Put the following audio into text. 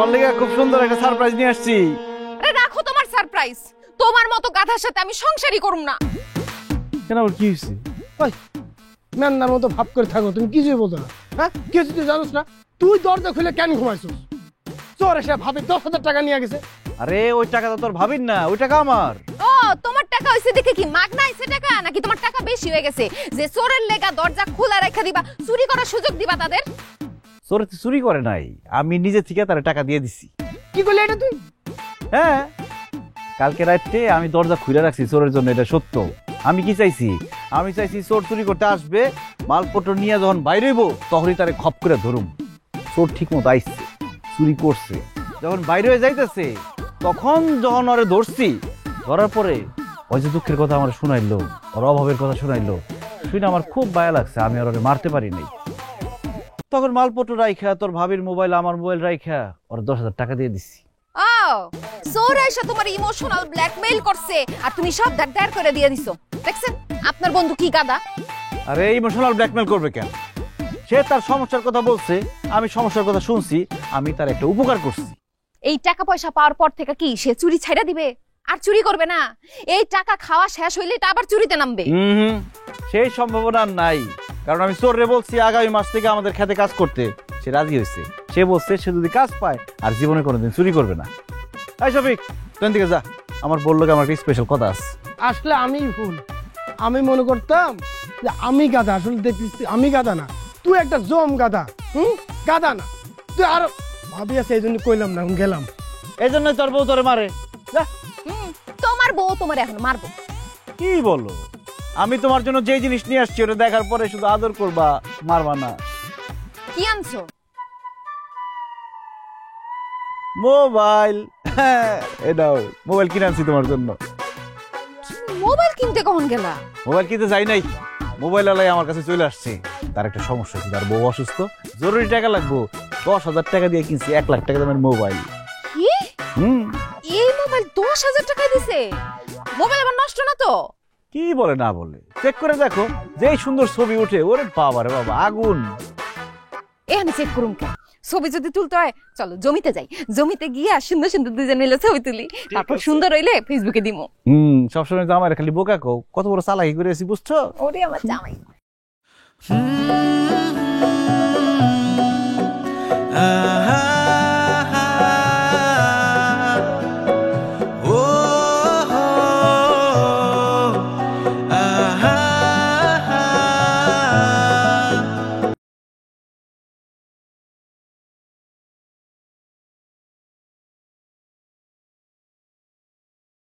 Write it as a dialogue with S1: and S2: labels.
S1: তোমার লেগে খুব সুন্দর একটা সারপ্রাইজ নিয়ে আসছি।
S2: আরে রাখো তোমার সারপ্রাইজ, তোমার মতো গাধার সাথে আমি সংসারই করুম না।
S1: কেন আবার কি হয়েছে?
S3: ওই ম্যান্নার মতো ভাব করে থাকো, তুমি কিছুই বলতো না। হ্যাঁ কি হয়েছে তুই জানোস না? তুই দরজা খুলে কেন ঘুমাইছিস? চোর এসে ভাবে 10,000 টাকা নিয়ে গেছে।
S1: আরে ওই টাকা তো তোর ভাবির না, ওই টাকা আমার।
S2: ও তোমার টাকা হইছে দেখে কি মাগনা আইছে টাকা, নাকি তোমার টাকা বেশি হয়ে গেছে যে চোরের লেগা দরজা খোলা রাখা দিবা, চুরি করার সুযোগ দিবা তাদের?
S1: চোর তো চুরি করে নাই, আমি নিজে থেকে তার টাকা দিয়ে দিছি।
S3: কি করলি এটা তুই?
S1: হ্যাঁ, কালকে রাতে আমি দরজা খুলে রাখছি চোরের জন্য, এটা সত্য। আমি কি চাইছি? আমি চাইছি চোর চুরি করতে আসবে, মালপত্র নিয়ে যখন বাইরে হইব তখনই তারে খপ করে ধরুম। চোর ঠিক মতো আইসছে, চুরি করছে, যখন বাইরে হয়ে যাইতেছে তখন যখন ওরে ধরছি, ধরার পরে ওই যে দুঃখের কথা আমার শুনাইলো, ওর অভাবের কথা শুনাইলো, শুনে আমার খুব মায়া লাগছে। আমি আর ওরে মারতে পারি নাই। তখন মালপত্র রাইখা, তোর ভাবির মোবাইল আমার মোবাইল রাইখা ওর 10,000 টাকা দিয়ে দিছি।
S2: ও চোর এসে তোমার ইমোশনাল ব্ল্যাকমেইল করছে আর তুমি সব দাঁড় করে দিয়ে দিছো। দেখছেন আপনার বন্ধু কি গাদা?
S1: আরে ইমোশনাল ব্ল্যাকমেল করবে কেন? সে তার সমস্যার কথা বলছে, আমি সমস্যার কথা শুনছি, আমি তার একটা উপকার করছি।
S2: এই টাকা পয়সা পাওয়ার পর থেকে কি সে চুরি ছাইড়া দিবে? আর চুরি করবে না? এই টাকা খাওয়া শেষ হইলে এটা আবার চুরিতে নামবে।
S1: সেই সম্ভাবনা আর নাই, কারণ আমি চোররে বলছি আগামী মাস থেকে আমাদের খেতে কাজ করতে। সে রাজি হয়েছে। সে বলছে সে যদি কাজ পায় আর জীবনে কোনোদিন চুরি করবে না। এই শফিক, তুই দিকে যা, আমার বললো আমার একটা স্পেশাল কথা আছে।
S3: আসলে আমি ভুল, আমি মনে করতাম যে আমি গাধা, আসলে দেখছিস আমি গাধা না, তুই একটা জম গাধা। গাধা না তুই, আর ভাবি আছে এই জন্য কইলাম না, গেলাম।
S1: এই জন্যই তোর বউ তোরে মারে। যা।
S2: তোমার বউ তোমার এখন মারবো?
S1: কি বলো? আমি তোমার জন্য যে জিনিস নিয়ে আসছি ওটা দেখার পরে শুধু আদর করবা, মারবা না।
S2: কি আনছো?
S1: মোবাইল। এটাও মোবাইল কিনে আনছি তোমার জন্য।
S2: মোবাইল কিনতে কখন গেলা?
S1: মোবাইল কিনতে যাই নাই, মোবাইল আলাই আমার কাছে চলে আসছে। তার একটা সমস্যা হচ্ছে, তার বউ অসুস্থ, জরুরি টাকা লাগবো। 10,000 টাকা দিয়ে কিনছি 1 লাখ টাকা দামের মোবাইল।
S2: কি? এই মোবাইল 10,000 টাকা দিছে? মোবাইল আবার নষ্ট না তো?
S1: কি বলে না বলে, চেক করে দেখো, যেই সুন্দর ছবি উঠে, ওরে বাবা রে বাবা, আগুন।
S2: এখানে চেক করুন কে? ছবি যদি তুলতে হয় চলো জমিতে যাই, জমিতে গিয়ে সুন্দর সুন্দর দুজন মিলে ছবি তুলি, তারপর সুন্দর হইলে ফেসবুকে দিমু।
S1: সবসময় তো আমার খালি বোকা কও, কত বড় চালাকি করে আছি বুঝছো?
S2: ওরে আমার জামাই।